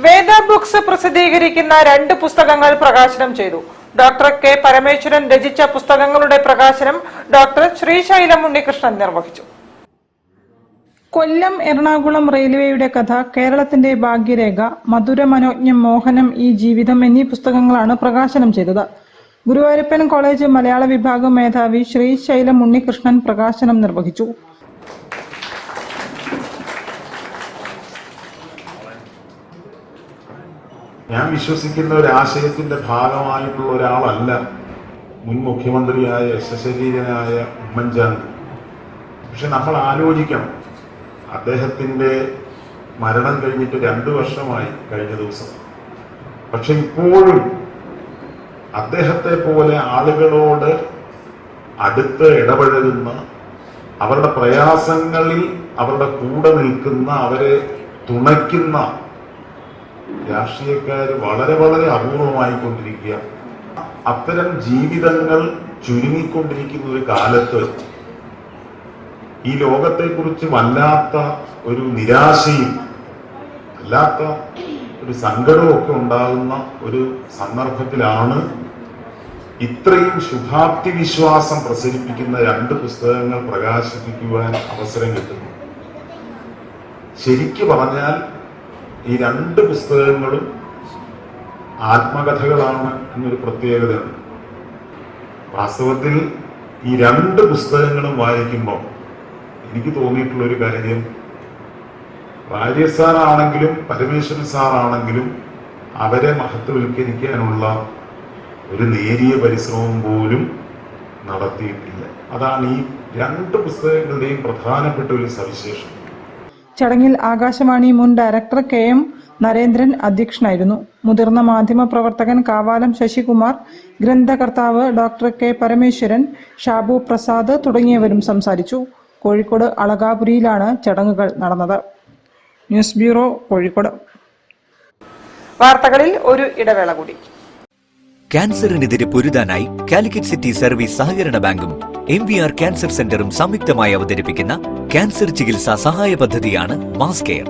വേദ books പ്രസിദ്ധീകരിക്കുന്ന 2 പുസ്തകങ്ങൾ പ്രകാശനം ചെയ്തു. ഡോക്ടർ കെ പരമേശ്വരൻ രചിച്ച പുസ്തകങ്ങളുടെ പ്രകാശനം ഡോക്ടർ ശ്രീശൈലം ഉണ്ണികൃഷ്ണൻ നിർവഹിച്ചു. കൊല്ലം എറണാകുളം റെയിൽവേയുടെ കഥ, കേരളത്തിന്റെ ഭാഗ്യരേഖ, മധുര മനോജ്ഞം, മോഹനം, ഈ ജീവിതം എന്നീ പുസ്തകങ്ങളാണ് പ്രകാശനം ചെയ്തത്. ഗുരുവായൂരപ്പൻ കോളേജ് മലയാള വിഭാഗം മേധാവി ശ്രീശൈലം ഉണ്ണികൃഷ്ണൻ പ്രകാശനം നിർവഹിച്ചു. ഞാൻ വിശ്വസിക്കുന്ന ഒരു ആശയത്തിന്റെ ഭാഗമായിട്ടുള്ള ഒരാളല്ല മുൻ മുഖ്യമന്ത്രിയായ യശശരീരനായ ഉമ്മൻചാണ്ടി. പക്ഷെ നമ്മൾ ആലോചിക്കണം, അദ്ദേഹത്തിന്റെ മരണം കഴിഞ്ഞിട്ട് 2 വർഷമായി കഴിഞ്ഞ ദിവസം. പക്ഷെ ഇപ്പോഴും അദ്ദേഹത്തെ പോലെ ആളുകളോട് അടുത്ത് ഇടപഴകുന്ന, അവരുടെ പ്രയാസങ്ങളിൽ അവരുടെ കൂടെ നിൽക്കുന്ന, അവരെ തുണയ്ക്കുന്ന രാഷ്ട്രീയക്കാർ വളരെ വളരെ അപൂർവമായിക്കൊണ്ടിരിക്കുക. അത്തരം ജീവിതങ്ങൾ ചുരുങ്ങിക്കൊണ്ടിരിക്കുന്ന ഒരു കാലത്ത് ഈ ലോകത്തെക്കുറിച്ച് വല്ലാത്ത ഒരു നിരാശയും അല്ലാത്ത ഒരു സങ്കടവും ഒക്കെ ഉണ്ടാകുന്ന ഒരു സന്ദർഭത്തിലാണ് ഇത്രയും ശുഭാപ്തി വിശ്വാസം പ്രസരിപ്പിക്കുന്ന 2 പുസ്തകങ്ങൾ പ്രകാശിപ്പിക്കുവാൻ അവസരം കിട്ടുന്നു. ശരിക്കു പറഞ്ഞാൽ ഈ 2 പുസ്തകങ്ങളും ആത്മകഥകളാണ് എന്നൊരു പ്രത്യേകതയുണ്ട്. വാസ്തവത്തിൽ ഈ 2 പുസ്തകങ്ങളും വായിക്കുമ്പോൾ എനിക്ക് തോന്നിയിട്ടുള്ളൊരു കാര്യം, വാര്യർ സാറാണെങ്കിലും പരമേശ്വരൻ സാറാണെങ്കിലും അവരെ മഹത്വവൽക്കരിക്കാനുള്ള ഒരു നേരിയ പരിശ്രമം പോലും നടത്തിയിട്ടില്ല. അതാണ് ഈ 2 പുസ്തകങ്ങളുടെയും പ്രധാനപ്പെട്ട ഒരു സവിശേഷത. ചടങ്ങിൽ ആകാശവാണി മുൻ ഡയറക്ടർ KM നരേന്ദ്രൻ അധ്യക്ഷനായിരുന്നു. മുതിർന്ന മാധ്യമ പ്രവർത്തകൻ കാവാലം ശശികുമാർ, ഗ്രന്ഥകർത്താവ് ഡോക്ടർ കെ പരമേശ്വരൻ, ഷാബു പ്രസാദ് തുടങ്ങിയവരും സംസാരിച്ചു. കോഴിക്കോട് അളകാപുരിയിലാണ് ചടങ്ങുകൾ നടന്നത്. News bureau, Kozhikode. വാർത്തകളിൽ ഒരു ഇടവേള കൂടി. ക്യാൻസറിനെതിരെ പൊരുതാനായി കാലിക്കറ്റ് സിറ്റി സർവീസ് സഹകരണ ബാങ്കും MVR ക്യാൻസർ സെന്ററും സംയുക്തമായി അവതരിപ്പിക്കുന്ന ക്യാൻസർ ചികിത്സാ സഹായ പദ്ധതിയാണ് മാസ് കെയർ.